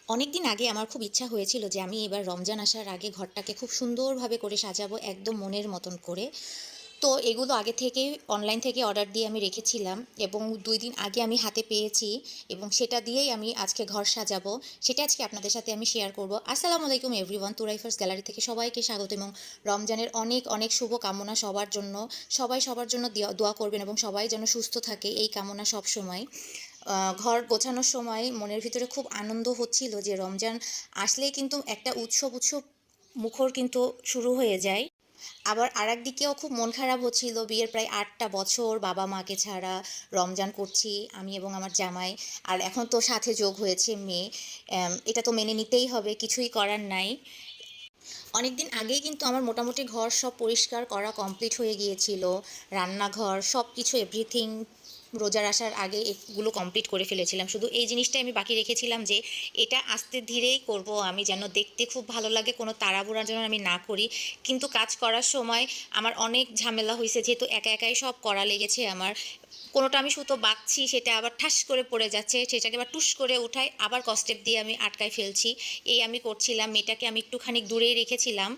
অনেক দিন আগে আমার খুব ইচ্ছা হয়েছিল যে আমি এবার রমজান আসার আগে ঘরটাকে খুব সুন্দরভাবে করে সাজাবো একদম মনের মতন করে। তো এগুলো আগে থেকেই অনলাইন থেকে অর্ডার দিয়ে আমি রেখেছিলাম এবং ২ দিন আগে আমি হাতে পেয়েছি এবং সেটা দিয়েই আমি আজকে ঘর সাজাবো। সেটা আজকে আপনাদের সাথে আমি শেয়ার করব। আসসালামু আলাইকুম এভরিওয়ান, তুরাইফার্স গ্যালারি থেকে সবাইকে স্বাগত এবং রমজানের অনেক অনেক শুভ কামনা সবার জন্য। সবাই সবার জন্য দোয়া করবেন এবং সবাই যেন সুস্থ থাকে এই কামনা সবসময়। ঘর গোছানোর সময় মনের ভিতরে খুব আনন্দ হচ্ছিল যে রমজান আসলেই কিন্তু একটা উৎসব মুখর কিন্তু শুরু হয়ে যায়। আবার আরেক দিকেও খুব মন খারাপ হচ্ছিল, বিয়ের প্রায় ৮টা বছর বাবা মাকে ছাড়া রমজান করছি আমি এবং আমার জামাই। আর এখন তো সাথে যোগ হয়েছে মেয়ে। এটা তো মেনে নিতেই হবে, কিছুই করার নাই। অনেক দিন আগেই কিন্তু আমার মোটামুটি ঘর সব পরিষ্কার করা কমপ্লিট হয়ে গিয়েছিল। রান্নাঘর সব কিছু এভরিথিং রোজার আসার আগে এগুলো কমপ্লিট করে ফেলেছিলাম। শুধু এই জিনিসটাই আমি বাকি রেখেছিলাম যে এটা আস্তে ধীরেই করব আমি, যেন দেখতে খুব ভালো লাগে, কোনো তাড়াহুড়া যেন আমি না করি। কিন্তু কাজ করার সময় আমার অনেক ঝামেলা হয়েছে, যেহেতু একা একাই সব করা লেগেছে আমার। কোনোটা আমি সুতো বাঁধছি, সেটা আবার ঠাস করে পড়ে যাচ্ছে, সেটাকে আবার টুস করে উঠাই, আবার কস্টেপ দিয়ে আমি আটকায় ফেলছি। এই আমি করছিলাম। মেয়েটাকে আমি একটুখানি দূরেই রেখেছিলাম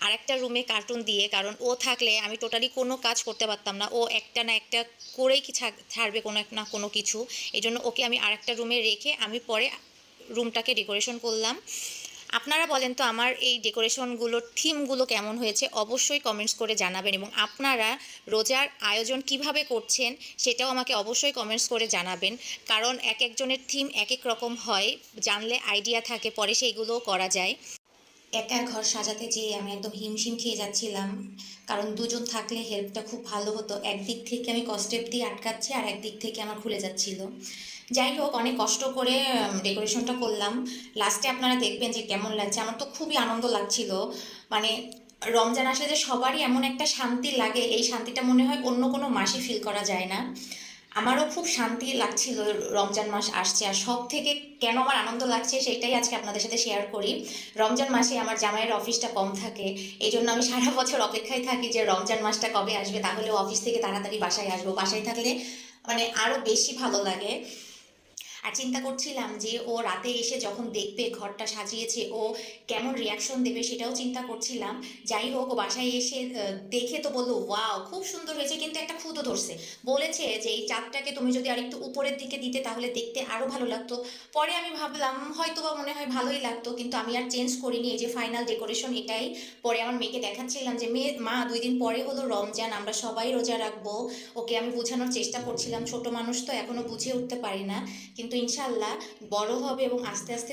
আর একটা রুমে কার্টুন দিয়ে, কারণ ও থাকলে আমি টোটালি কোনো কাজ করতে পারতাম না। ও একটা না একটা করেই কি ছাড়বে কোনো এক না কোনো কিছু। এই জন্য ওকে আমি আরেকটা রুমে রেখে আমি পরে রুমটাকে ডেকোরেশন করলাম। আপনারা বলেন তো আমার এই ডেকোরেশনগুলোর থিমগুলো কেমন হয়েছে, অবশ্যই কমেন্টস করে জানাবেন এবং আপনারা রোজার আয়োজন কিভাবে করছেন সেটাও আমাকে অবশ্যই কমেন্টস করে জানাবেন। কারণ এক একজনের থিম এক এক রকম হয়, জানলে আইডিয়া থাকে, পরে সেইগুলোও করা যায়। একা ঘর সাজাতে যেয়ে আমি একদম হিমশিম খেয়ে যাচ্ছিলাম, কারণ দুজন থাকলে হেল্পটা খুব ভালো হতো। একদিক থেকে আমি কস্টেপ দিয়ে আটকাচ্ছি আর একদিক থেকে আমার খুলে যাচ্ছিল। যাই হোক, অনেক কষ্ট করে ডেকোরেশনটা করলাম। লাস্টে আপনারা দেখবেন যে কেমন লাগছে। আমার তো খুবই আনন্দ লাগছিল। মানে রমজান আসলে যে সবারই এমন একটা শান্তি লাগে, এই শান্তিটা মনে হয় অন্য কোনো মাসে ফিল করা যায় না। আমারও খুব শান্তি লাগছিল রমজান মাস আসছে। আর সব থেকে কেন আমার আনন্দ লাগছে সেটাই আজকে আপনাদের সাথে শেয়ার করি। রমজান মাসে আমার জামাইয়ের অফিসটা কম থাকে, এই জন্য আমি সারা বছর অপেক্ষায় থাকি যে রমজান মাসটা কবে আসবে, তাহলে অফিস থেকে তাড়াতাড়ি বাসায় আসবো। বাসায় থাকলে মানে আরও বেশি ভালো লাগে। আর চিন্তা করছিলাম যে ও রাতে এসে যখন দেখবে ঘরটা সাজিয়েছে ও কেমন রিয়াকশন দেবে, সেটাও চিন্তা করছিলাম। যাই হোক, ও বাসায় এসে দেখে তো বললো ওয়াও খুব সুন্দর হয়েছে, কিন্তু একটা খুঁতো ধরছে। বলেছে যে এই চাঁদটাকে তুমি যদি আরেকটু উপরের দিকে দিতে তাহলে দেখতে আরো ভালো লাগতো। পরে আমি ভাবলাম হয়তো বা মনে হয় ভালোই লাগতো, কিন্তু আমি আর চেঞ্জ করিনি। এই যে ফাইনাল ডেকোরেশন এটাই। পরে আমার মেয়েকে দেখাচ্ছিলাম যে মেয়ে মা, 2 দিন পরে হলো রমজান, আমরা সবাই রোজা রাখবো। ওকে আমি বোঝানোর চেষ্টা করছিলাম, ছোট মানুষ তো এখনো বুঝে উঠতে পারি না, কিন্তু ইনশাল্লাহ বড় হবে এবং আস্তে আস্তে